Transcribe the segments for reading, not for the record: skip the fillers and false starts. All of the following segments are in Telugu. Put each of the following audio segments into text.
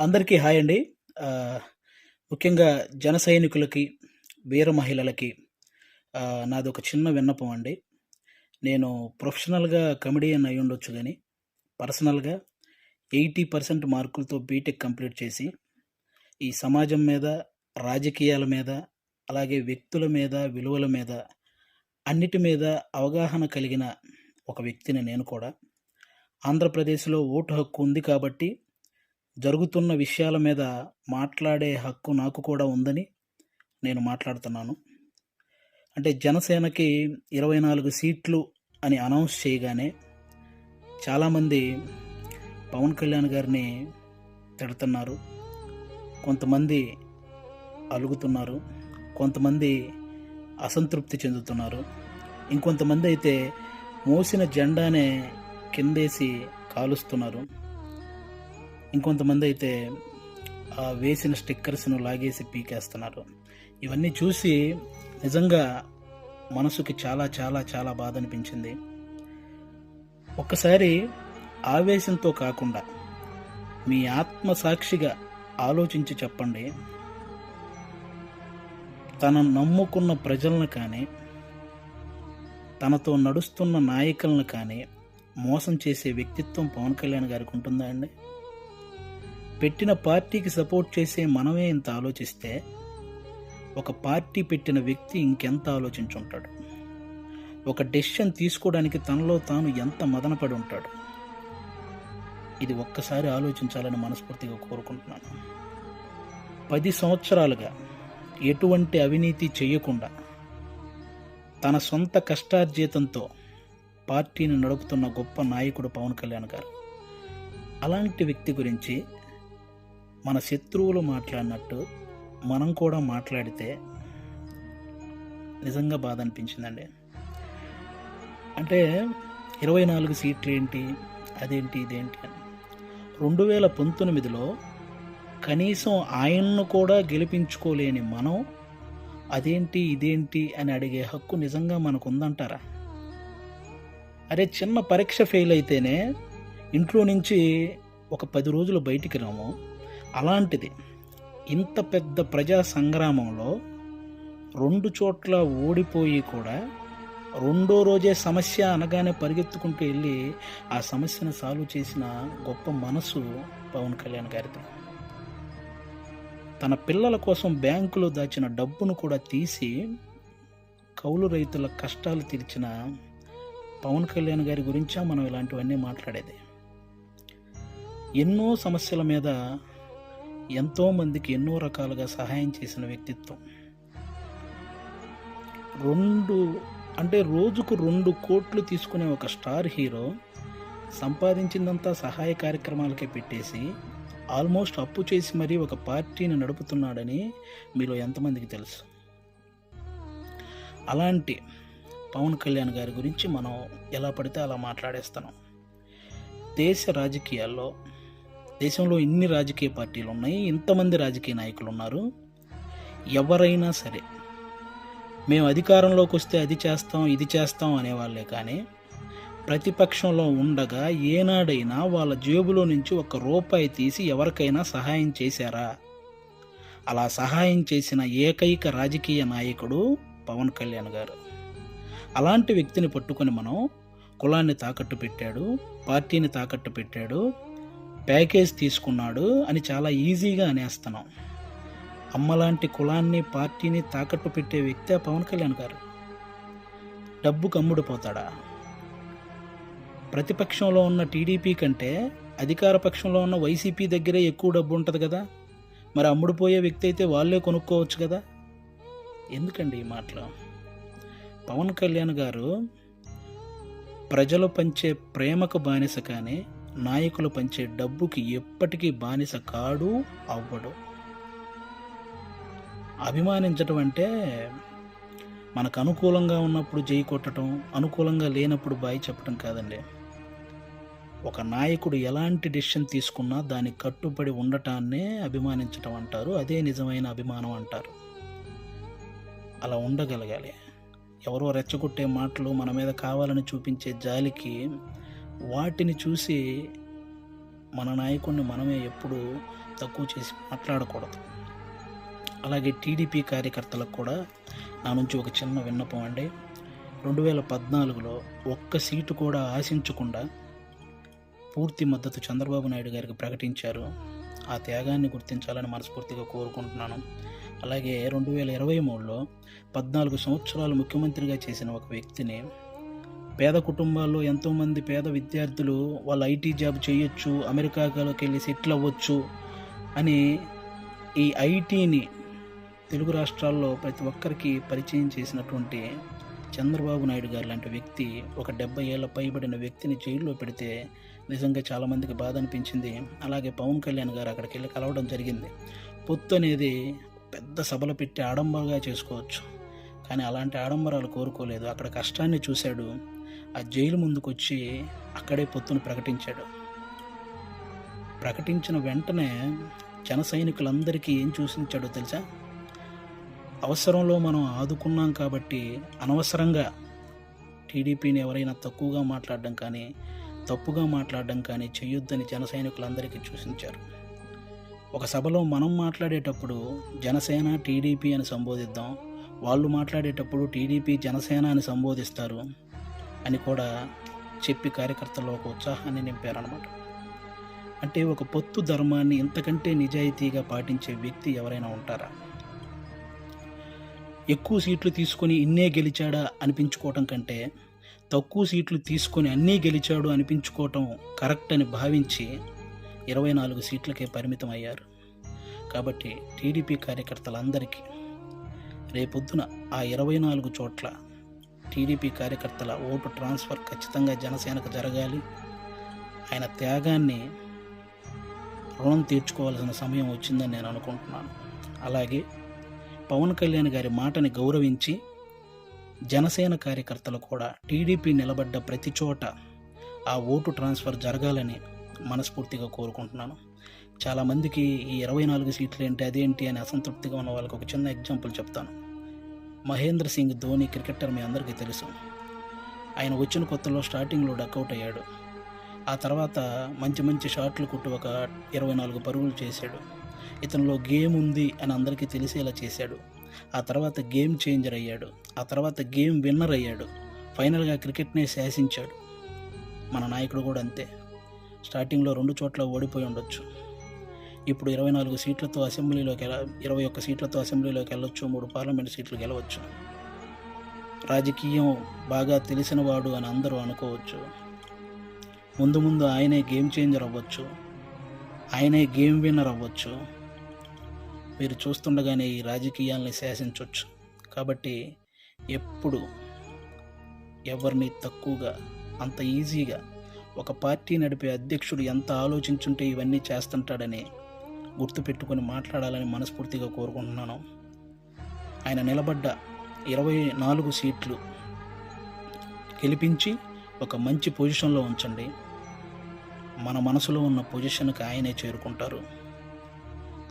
అందరికీ హాయ్ అండి. ఆహ్, ముఖ్యంగా జన సైనికులకి, వీర మహిళలకి నాదొక చిన్న విన్నపం అండి. నేను ప్రొఫెషనల్‌గా కమెడియన్ అయ్యుండొచ్చు గానీ, పర్సనల్‌గా 80% మార్కులతో బీటెక్ కంప్లీట్ చేసి, ఈ సమాజం మీద, రాజకీయాల మీద, అలాగే వ్యక్తుల మీద, విలువల మీద, అన్నిటి మీద అవగాహన కలిగిన ఒక వ్యక్తిని నేను కూడా. ఆంధ్రప్రదేశ్‌లో ఓటు హక్కు ఉంది కాబట్టి జరుగుతున్న విషయాల మీద మాట్లాడే హక్కు నాకు కూడా ఉందని నేను మాట్లాడుతున్నాను. అంటే జనసేనకి 24 సీట్లు అని అనౌన్స్ చేయగానే చాలామంది పవన్ కళ్యాణ్ గారిని తిడుతున్నారు. కొంతమంది అలుగుతున్నారు. కొంతమంది అసంతృప్తి చెందుతున్నారు. ఇంకొంతమంది అయితే మోసిన జెండానే కిందేసి కాలుస్తున్నారు. ఇంకొంతమందయితే వేసిన స్టిక్కర్స్‌ను లాగేసి పీకేస్తున్నారు. ఇవన్నీ చూసి నిజంగా మనసుకి చాలా చాలా చాలా బాధనిపించింది. ఒక్కసారి ఆవేశంతో కాకుండా మీ ఆత్మసాక్షిగా ఆలోచించి చెప్పండి. తను నమ్ముకున్న ప్రజలను కానీ, తనతో నడుస్తున్న నాయకులను కానీ మోసం చేసే వ్యక్తిత్వం పవన్ కళ్యాణ్ గారికి ఉంటుందా అండి? పెట్టిన పార్టీకి సపోర్ట్ చేసే మనమే ఇంత ఆలోచిస్తే, ఒక పార్టీ పెట్టిన వ్యక్తి ఇంకెంత ఆలోచించుంటాడు. ఒక డెసిషన్ తీసుకోవడానికి తనలో తాను ఎంత మదనపడి ఉంటాడు. ఇది ఒక్కసారి ఆలోచించాలని మనస్ఫూర్తిగా కోరుకుంటున్నాను. 10 సంవత్సరాలుగా ఎటువంటి అవినీతి చేయకుండా తన సొంత కష్టార్జితంతో పార్టీని నడుపుతున్న గొప్ప నాయకుడు పవన్ కళ్యాణ్ గారు. అలాంటి వ్యక్తి గురించి మన శత్రువులు మాట్లాడినట్టు మనం కూడా మాట్లాడితే నిజంగా బాధ అనిపించిందండి. అంటే 24 సీట్లు ఏంటి, అదేంటి, ఇదేంటి అని 2019లో కనీసం ఆయన్ను కూడా గెలిపించుకోలేని మనం అదేంటి, ఇదేంటి అని అడిగే హక్కు నిజంగా మనకు ఉందంటారా? అరే, చిన్న పరీక్ష ఫెయిల్ అయితేనే ఇంట్లో నుంచి ఒక 10 రోజులు బయటికి రాము. అలాంటిది ఇంత పెద్ద ప్రజా సంగ్రామంలో 2 చోట్ల ఓడిపోయి కూడా రెండో రోజే సమస్య అనగానే పరిగెత్తుకుంటూ వెళ్ళి ఆ సమస్యను సాల్వ్ చేసిన గొప్ప మనసు పవన్ కళ్యాణ్ గారిది. తన పిల్లల కోసం బ్యాంకులో దాచిన డబ్బును కూడా తీసి కౌలు రైతుల కష్టాలు తీర్చిన పవన్ కళ్యాణ్ గారి గురించా మనం ఇలాంటివన్నీ మాట్లాడేది. ఎన్నో సమస్యల మీద ఎంతోమందికి ఎన్నో రకాలుగా సహాయం చేసిన వ్యక్తిత్వం. రోజుకు 2 కోట్లు తీసుకునే ఒక స్టార్ హీరో సంపాదించిందంతా సహాయ కార్యక్రమాలకే పెట్టేసి ఆల్మోస్ట్ అప్పు చేసి మరీ ఒక పార్టీని నడుపుతున్నాడని మీలో ఎంతమందికి తెలుసు? అలాంటి పవన్ కళ్యాణ్ గారి గురించి మనం ఎలా పడితే అలా మాట్లాడేస్తున్నాం. దేశంలో ఇన్ని రాజకీయ పార్టీలు ఉన్నాయి, ఇంతమంది రాజకీయ నాయకులు ఉన్నారు. ఎవరైనా సరే మేము అధికారంలోకి వస్తే అది చేస్తాం, ఇది చేస్తాం అనేవాళ్ళే కానీ ప్రతిపక్షంలో ఉండగా ఏనాడైనా వాళ్ళ జేబులో నుంచి ₹1 తీసి ఎవరికైనా సహాయం చేశారా? అలా సహాయం చేసిన ఏకైక రాజకీయ నాయకుడు పవన్ కళ్యాణ్ గారు. అలాంటి వ్యక్తిని పట్టుకొని మనం కులాన్ని తాకట్టు పెట్టాడు, పార్టీని తాకట్టు పెట్టాడు, ప్యాకేజ్ తీసుకున్నాడు అని చాలా ఈజీగా అనేస్తున్నాం. అమ్మలాంటి కులాన్ని, పార్టీని తాకట్టు పెట్టే వ్యక్తే పవన్ కళ్యాణ్ గారు. డబ్బుకు అమ్ముడుపోతాడా? ప్రతిపక్షంలో ఉన్న టీడీపీ కంటే అధికార పక్షంలో ఉన్న వైసీపీ దగ్గరే ఎక్కువ డబ్బు ఉంటుంది కదా. మరి అమ్ముడుపోయే వ్యక్తి అయితే వాళ్ళే కొనుక్కోవచ్చు కదా. ఎందుకండి ఈ మాటలు? పవన్ కళ్యాణ్ గారు ప్రజలు పంచే ప్రేమకు బానిస కానీ నాయకులు పంచే డబ్బుకి ఎప్పటికీ బానిస కాడు, అవ్వడు. అభిమానించటం అంటే మనకు అనుకూలంగా ఉన్నప్పుడు జై కొట్టడం, అనుకూలంగా లేనప్పుడు బాయ్ చెప్పడం కాదండి. ఒక నాయకుడు ఎలాంటి డెసిషన్ తీసుకున్నా దానికి కట్టుబడి ఉండటాన్నే అభిమానించటం అంటారు. అదే నిజమైన అభిమానం అంటారు. అలా ఉండగలగాలి. ఎవరో రెచ్చగొట్టే మాటలు, మన మీద కావాలని చూపించే జాలికి వాటిని చూసి మన నాయకుడిని మనమే ఎప్పుడూ తక్కువ చేసి మాట్లాడకూడదు. అలాగే టీడీపీ కార్యకర్తలకు కూడా నా నుంచి ఒక చిన్న విన్నపం అండి. 2014లో ఒక్క సీటు కూడా ఆశించకుండా పూర్తి మద్దతు చంద్రబాబు నాయుడు గారికి ప్రకటించారు. ఆ త్యాగాన్ని గుర్తించాలని మనస్ఫూర్తిగా కోరుకుంటున్నాను. అలాగే 2023లో 14 సంవత్సరాలు ముఖ్యమంత్రిగా చేసిన ఒక వ్యక్తిని, పేద కుటుంబాల్లో ఎంతోమంది పేద విద్యార్థులు వాళ్ళు ఐటీ జాబ్ చేయొచ్చు, అమెరికాలోకి వెళ్ళి సెటిల్ అవ్వచ్చు అని ఈ ఐటీని తెలుగు రాష్ట్రాల్లో ప్రతి ఒక్కరికి పరిచయం చేసినటువంటి చంద్రబాబు నాయుడు గారు లాంటి వ్యక్తి ఒక 70 ఏళ్ళ పైబడిన వ్యక్తిని జైల్లో పెడితే నిజంగా చాలామందికి బాధ అనిపించింది. అలాగే పవన్ కళ్యాణ్ గారు అక్కడికి వెళ్ళి కలవడం జరిగింది. పొత్తు అనేది పెద్ద సభలు పెట్టి ఆడంబరంగా చేసుకోవచ్చు, కానీ అలాంటి ఆడంబరాలు కోరుకోలేదు. అక్కడ కష్టాన్ని చూశాడు. ఆ జైలు ముందుకు వచ్చి అక్కడే పొత్తును ప్రకటించాడు. ప్రకటించిన వెంటనే జన సైనికులందరికీ ఏం చూసించాడో తెలుసా? అవసరంలో మనం ఆదుకున్నాం కాబట్టి అనవసరంగా టీడీపీని ఎవరైనా తక్కువగా మాట్లాడడం కానీ తప్పుగా మాట్లాడడం కానీ చేయొద్దని జన సైనికులందరికీ సూచించారు. ఒక సభలో మనం మాట్లాడేటప్పుడు జనసేన టీడీపీ అని సంబోధిద్దాం, వాళ్ళు మాట్లాడేటప్పుడు టీడీపీ జనసేన అని సంబోధిస్తారు అని కూడా చెప్పి కార్యకర్తల్లో ఒక ఉత్సాహాన్ని నింపారనమాట. అంటే ఒక పొత్తు ధర్మాన్ని ఇంతకంటే నిజాయితీగా పాటించే వ్యక్తి ఎవరైనా ఉంటారా? ఎక్కువ సీట్లు తీసుకొని ఇన్నే గెలిచాడా అనిపించుకోవటం కంటే తక్కువ సీట్లు తీసుకొని అన్నీ గెలిచాడు అనిపించుకోవటం కరెక్ట్ అని భావించి 24 సీట్లకే పరిమితం అయ్యారు. కాబట్టి టీడీపీ కార్యకర్తలందరికీ రేపొద్దున ఆ 24 చోట్ల టీడీపీ కార్యకర్తల ఓటు ట్రాన్స్ఫర్ ఖచ్చితంగా జనసేనకు జరగాలి. ఆయన త్యాగాన్ని రుణం తీర్చుకోవాల్సిన సమయం వచ్చిందని నేను అనుకుంటున్నాను. అలాగే పవన్ కళ్యాణ్ గారి మాటని గౌరవించి జనసేన కార్యకర్తలు కూడా టీడీపీ నిలబడ్డ ప్రతి చోట ఆ ఓటు ట్రాన్స్ఫర్ జరగాలని మనస్ఫూర్తిగా కోరుకుంటున్నాను. చాలామందికి ఈ 24 సీట్లు ఏంటి అదేంటి అని అసంతృప్తిగా ఉన్న వాళ్ళకి ఒక చిన్న ఎగ్జాంపుల్ చెప్తాను. మహేంద్ర సింగ్ ధోని క్రికెటర్ మీ అందరికీ తెలుసు. ఆయన వచ్చిన కొత్తలో స్టార్టింగ్లో డక్అవుట్ అయ్యాడు. ఆ తర్వాత మంచి మంచి షాట్లు కొట్టి ఒక 24 పరుగులు చేశాడు. ఇతనిలో గేమ్ ఉంది అని అందరికీ తెలిసేలా చేశాడు. ఆ తర్వాత గేమ్ చేంజర్ అయ్యాడు. ఆ తర్వాత గేమ్ విన్నర్ అయ్యాడు. ఫైనల్గా క్రికెట్నే శాసించాడు. మన నాయకుడు కూడా అంతే. స్టార్టింగ్లో 2 చోట్ల ఓడిపోయి ఉండొచ్చు. ఇప్పుడు 24 సీట్లతో అసెంబ్లీలోకి 21 సీట్లతో అసెంబ్లీలోకి వెళ్ళొచ్చు, 3 పార్లమెంట్ సీట్లు గెలవచ్చు. రాజకీయం బాగా తెలిసినవాడు అని అందరూ అనుకోవచ్చు. ముందు ముందు ఆయనే గేమ్ చేంజర్ అవ్వచ్చు, ఆయనే గేమ్ విన్నర్ అవ్వచ్చు. మీరు చూస్తుండగానే ఈ రాజకీయాల్ని శాసించవచ్చు. కాబట్టి ఎప్పుడు ఎవరిని తక్కువగా అంత ఈజీగా ఒక పార్టీ నడిపే అధ్యక్షుడు ఎంత ఆలోచించుంటే ఇవన్నీ చేస్తుంటాడని గుర్తుపెట్టుకొని మాట్లాడాలని మనస్ఫూర్తిగా కోరుకుంటున్నాను. ఆయన నిలబడ్డ 24 సీట్లు గెలిపించి ఒక మంచి పొజిషన్లో ఉంచండి. మన మనసులో ఉన్న పొజిషన్కి ఆయనే చేరుకుంటారు.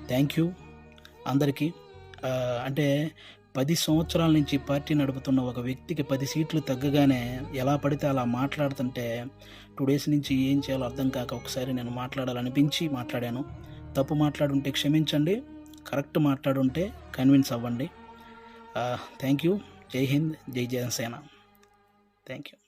థ్యాంక్ యూ అందరికీ. అంటే 10 సంవత్సరాల నుంచి పార్టీ నడుపుతున్న ఒక వ్యక్తికి 10 సీట్లు తగ్గగానే ఎలా పడితే అలా మాట్లాడుతుంటే 2 డేస్ నుంచి ఏం చేయాలో అర్థం కాక ఒకసారి నేను మాట్లాడాలనిపించి మాట్లాడాను. తప్పు మాట్లాడుంటే క్షమించండి, కరెక్ట్ మాట్లాడుంటే కన్విన్స్ అవ్వండి. Thank you. జై హింద్, జై జనసేన. Thank you.